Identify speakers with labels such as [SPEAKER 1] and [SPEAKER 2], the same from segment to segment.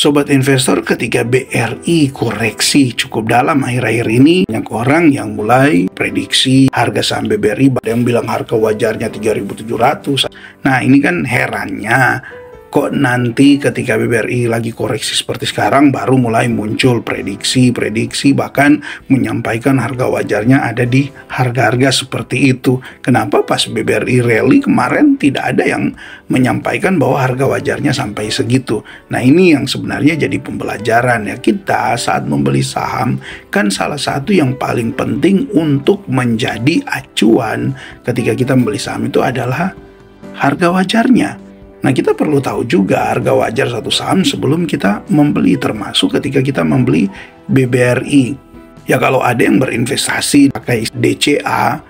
[SPEAKER 1] Sobat investor, ketika BRI koreksi cukup dalam akhir-akhir ini, banyak orang yang mulai prediksi harga saham BRI, ada yang bilang harga wajarnya 3.700. Nah, ini kan herannya, kok nanti ketika BRI lagi koreksi seperti sekarang baru mulai muncul prediksi, bahkan menyampaikan harga wajarnya ada di harga-harga seperti itu. Kenapa pas BRI rally kemarin tidak ada yang menyampaikan bahwa harga wajarnya sampai segitu? Nah, ini yang sebenarnya jadi pembelajaran ya, kita saat membeli saham kan salah satu yang paling penting untuk menjadi acuan ketika kita membeli saham itu adalah harga wajarnya. Nah, kita perlu tahu juga harga wajar satu saham sebelum kita membeli, termasuk ketika kita membeli BBRI. Ya, kalau ada yang berinvestasi pakai DCA,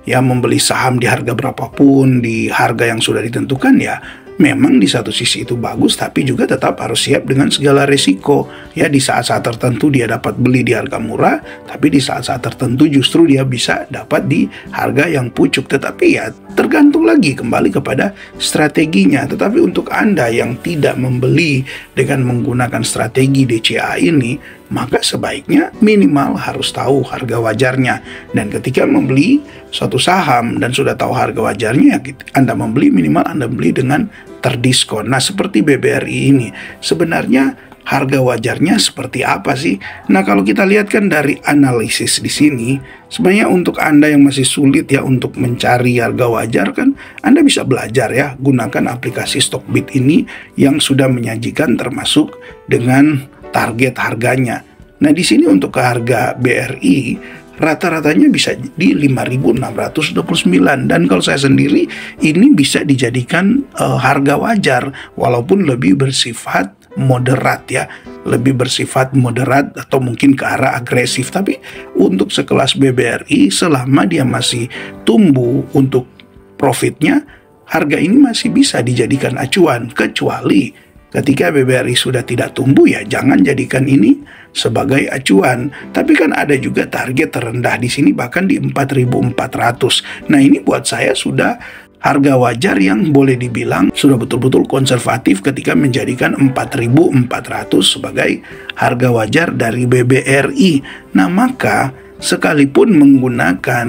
[SPEAKER 1] ya membeli saham di harga berapapun, di harga yang sudah ditentukan, ya memang di satu sisi itu bagus, tapi juga tetap harus siap dengan segala resiko. Ya, di saat-saat tertentu dia dapat beli di harga murah, tapi di saat-saat tertentu justru dia bisa dapat di harga yang pucuk. Tetapi ya tergantung lagi kembali kepada strateginya. Tetapi untuk Anda yang tidak membeli dengan menggunakan strategi DCA ini, maka sebaiknya minimal harus tahu harga wajarnya. Dan ketika membeli suatu saham dan sudah tahu harga wajarnya, Anda membeli, minimal Anda beli dengan terdiskon. Nah, seperti BBRI ini, sebenarnya harga wajarnya seperti apa sih? Nah, kalau kita lihat kan dari analisis di sini, sebenarnya untuk Anda yang masih sulit ya untuk mencari harga wajar, kan Anda bisa belajar ya, gunakan aplikasi Stockbit ini yang sudah menyajikan termasuk dengan target harganya. Nah, di sini untuk harga BRI rata-ratanya bisa di 5.629, dan kalau saya sendiri ini bisa dijadikan harga wajar walaupun lebih bersifat moderat ya, lebih bersifat moderat atau mungkin ke arah agresif. Tapi untuk sekelas BBRI selama dia masih tumbuh untuk profitnya, harga ini masih bisa dijadikan acuan, kecuali ketika BBRI sudah tidak tumbuh, ya jangan jadikan ini sebagai acuan. Tapi kan ada juga target terendah di sini bahkan di 4.400. Nah, ini buat saya sudah harga wajar yang boleh dibilang sudah betul-betul konservatif ketika menjadikan 4.400 sebagai harga wajar dari BBRI. Nah, maka sekalipun menggunakan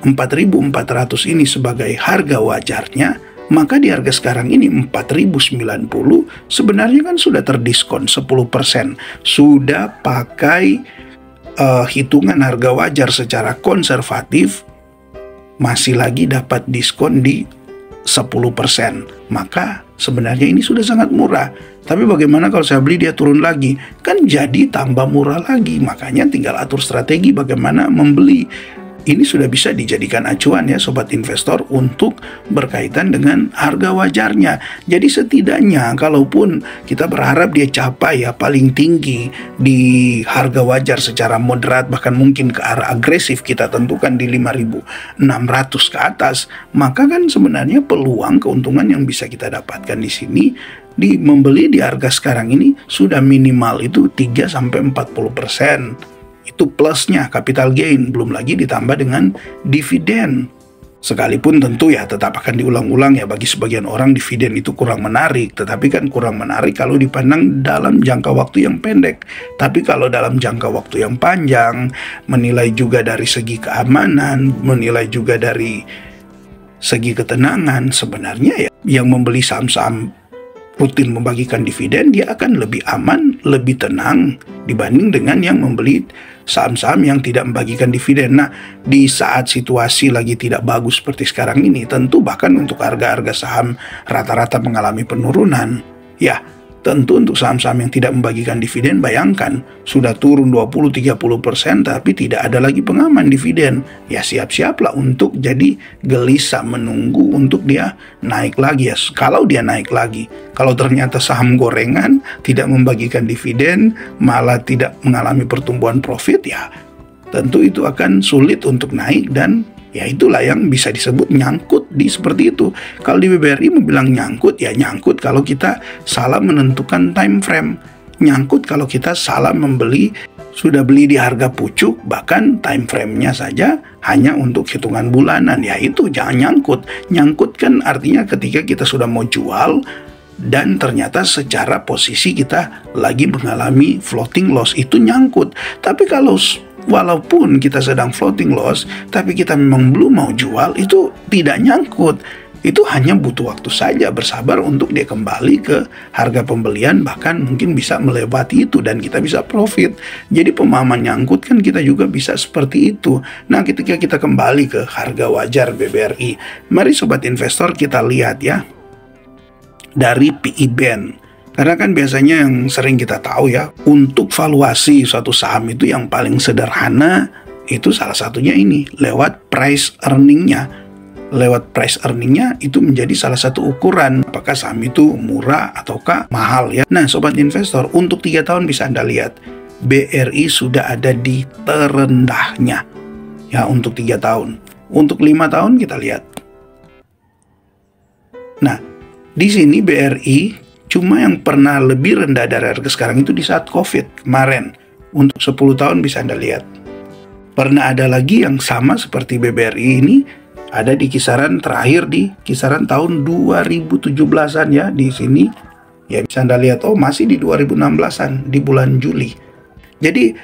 [SPEAKER 1] 4.400 ini sebagai harga wajarnya, maka di harga sekarang ini 4.090 sebenarnya kan sudah terdiskon 10%. Sudah pakai hitungan harga wajar secara konservatif, masih lagi dapat diskon di 10%. Maka sebenarnya ini sudah sangat murah. Tapi bagaimana kalau saya beli dia turun lagi? Kan jadi tambah murah lagi. Makanya tinggal atur strategi bagaimana membeli. Ini sudah bisa dijadikan acuan ya sobat investor untuk berkaitan dengan harga wajarnya. Jadi setidaknya kalaupun kita berharap dia capai ya paling tinggi di harga wajar secara moderat, bahkan mungkin ke arah agresif kita tentukan di 5.600 ke atas, maka kan sebenarnya peluang keuntungan yang bisa kita dapatkan di sini di membeli di harga sekarang ini sudah minimal itu 3-40%. Itu plusnya capital gain, belum lagi ditambah dengan dividen. Sekalipun tentu ya tetap akan diulang-ulang ya, bagi sebagian orang dividen itu kurang menarik. Tetapi kan kurang menarik kalau dipandang dalam jangka waktu yang pendek. Tapi kalau dalam jangka waktu yang panjang, menilai juga dari segi keamanan, menilai juga dari segi ketenangan, sebenarnya ya yang membeli saham-saham rutin membagikan dividen, dia akan lebih aman, lebih tenang dibanding dengan yang membeli saham-saham yang tidak membagikan dividen. Nah, di saat situasi lagi tidak bagus seperti sekarang ini, tentu bahkan untuk harga-harga saham rata-rata mengalami penurunan. Ya, tentu untuk saham-saham yang tidak membagikan dividen, bayangkan sudah turun 20-30% tapi tidak ada lagi pengaman dividen. Ya siap-siaplah untuk jadi gelisah menunggu untuk dia naik lagi ya. Kalau dia naik lagi, kalau ternyata saham gorengan tidak membagikan dividen, malah tidak mengalami pertumbuhan profit, ya tentu itu akan sulit untuk naik. Dan ya itulah yang bisa disebut nyangkut di seperti itu. Kalau di BBRI mau bilang nyangkut, ya nyangkut kalau kita salah menentukan time frame. Nyangkut kalau kita salah membeli, sudah beli di harga pucuk, bahkan time frame-nya saja hanya untuk hitungan bulanan. Ya itu jangan nyangkut. Nyangkut kan artinya ketika kita sudah mau jual, dan ternyata secara posisi kita lagi mengalami floating loss, itu nyangkut. Tapi kalau walaupun kita sedang floating loss, tapi kita memang belum mau jual, itu tidak nyangkut. Itu hanya butuh waktu saja, bersabar untuk dia kembali ke harga pembelian, bahkan mungkin bisa melewati itu dan kita bisa profit. Jadi pemahaman nyangkut kan kita juga bisa seperti itu. Nah, ketika kita kembali ke harga wajar BBRI, mari sobat investor kita lihat ya dari PE band. Karena kan biasanya yang sering kita tahu ya, untuk valuasi suatu saham itu yang paling sederhana itu salah satunya ini, lewat price earning-nya. Lewat price earning-nya itu menjadi salah satu ukuran apakah saham itu murah ataukah mahal ya. Nah, sobat investor, untuk 3 tahun bisa Anda lihat BRI sudah ada di terendahnya ya untuk 3 tahun. Untuk 5 tahun kita lihat. Nah, di sini BRI cuma yang pernah lebih rendah dari harga sekarang itu di saat COVID kemarin. Untuk 10 tahun bisa Anda lihat. Pernah ada lagi yang sama seperti BBRI ini, ada di kisaran terakhir di kisaran tahun 2017-an ya di sini. Ya bisa Anda lihat, oh masih di 2016-an di bulan Juli. Jadi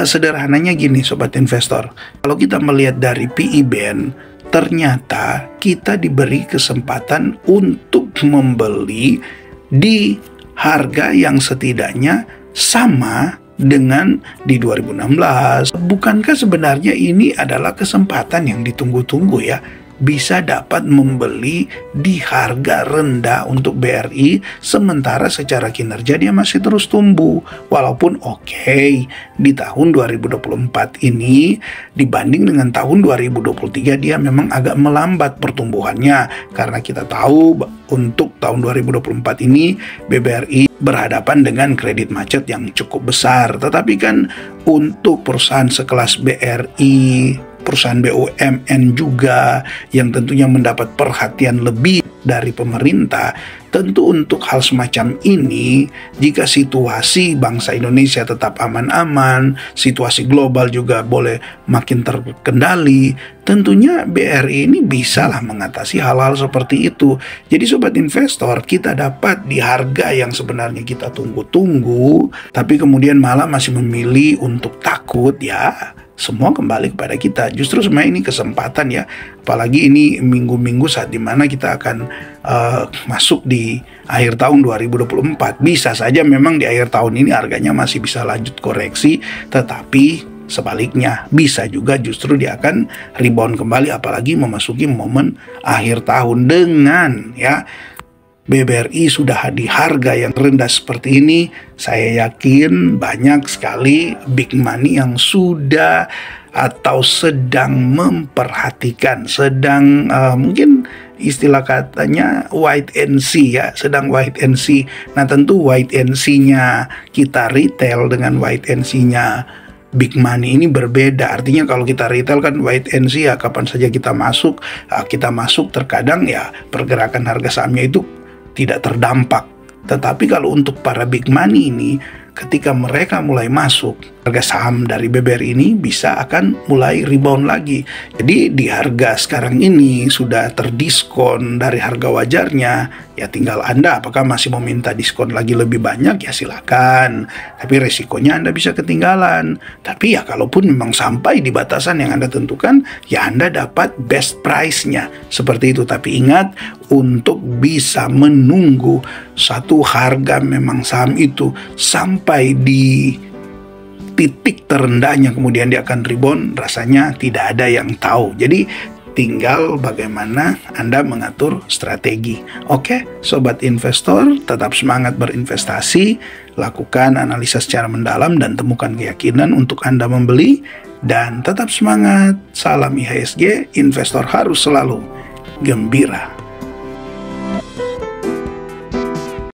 [SPEAKER 1] sederhananya gini sobat investor. Kalau kita melihat dari PE band, ternyata kita diberi kesempatan untuk membeli di harga yang setidaknya sama dengan di 2016. Bukankah sebenarnya ini adalah kesempatan yang ditunggu-tunggu ya? Bisa dapat membeli di harga rendah untuk BRI, sementara secara kinerja dia masih terus tumbuh. Walaupun oke, di tahun 2024 ini dibanding dengan tahun 2023 dia memang agak melambat pertumbuhannya. Karena kita tahu untuk tahun 2024 ini BBRI berhadapan dengan kredit macet yang cukup besar. Tetapi kan untuk perusahaan sekelas BRI, perusahaan BUMN juga yang tentunya mendapat perhatian lebih dari pemerintah, tentu untuk hal semacam ini, jika situasi bangsa Indonesia tetap aman-aman, situasi global juga boleh makin terkendali, tentunya BRI ini bisalah mengatasi hal-hal seperti itu. Jadi sobat investor, kita dapat di harga yang sebenarnya kita tunggu-tunggu, tapi kemudian malah masih memilih untuk takut ya. Semua kembali kepada kita. Justru sebenarnya ini kesempatan ya. Apalagi ini minggu-minggu saat dimana kita akan masuk di akhir tahun 2024. Bisa saja memang di akhir tahun ini harganya masih bisa lanjut koreksi. Tetapi sebaliknya bisa juga justru dia akan rebound kembali. Apalagi memasuki momen akhir tahun dengan ya BBRI sudah di harga yang rendah seperti ini, saya yakin banyak sekali big money yang sudah atau sedang memperhatikan, sedang mungkin istilah katanya wait and see ya, sedang wait and see. Nah tentu wait and see-nya kita retail dengan wait and see-nya big money ini berbeda. Artinya kalau kita retail kan wait and see ya, kapan saja kita masuk terkadang ya pergerakan harga sahamnya itu tidak terdampak. Tetapi kalau untuk para big money ini, ketika mereka mulai masuk, harga saham dari BBRI ini bisa akan mulai rebound lagi. Jadi di harga sekarang ini sudah terdiskon dari harga wajarnya, ya tinggal Anda apakah masih mau minta diskon lagi lebih banyak, ya silakan. Tapi resikonya Anda bisa ketinggalan. Tapi ya kalaupun memang sampai di batasan yang Anda tentukan, ya Anda dapat best price-nya. Seperti itu. Tapi ingat, untuk bisa menunggu satu harga memang saham itu sampai di titik terendahnya kemudian dia akan rebound, rasanya tidak ada yang tahu. Jadi tinggal bagaimana Anda mengatur strategi. Oke, sobat investor, tetap semangat berinvestasi, lakukan analisa secara mendalam dan temukan keyakinan untuk Anda membeli, dan tetap semangat. Salam IHSG, investor harus selalu gembira.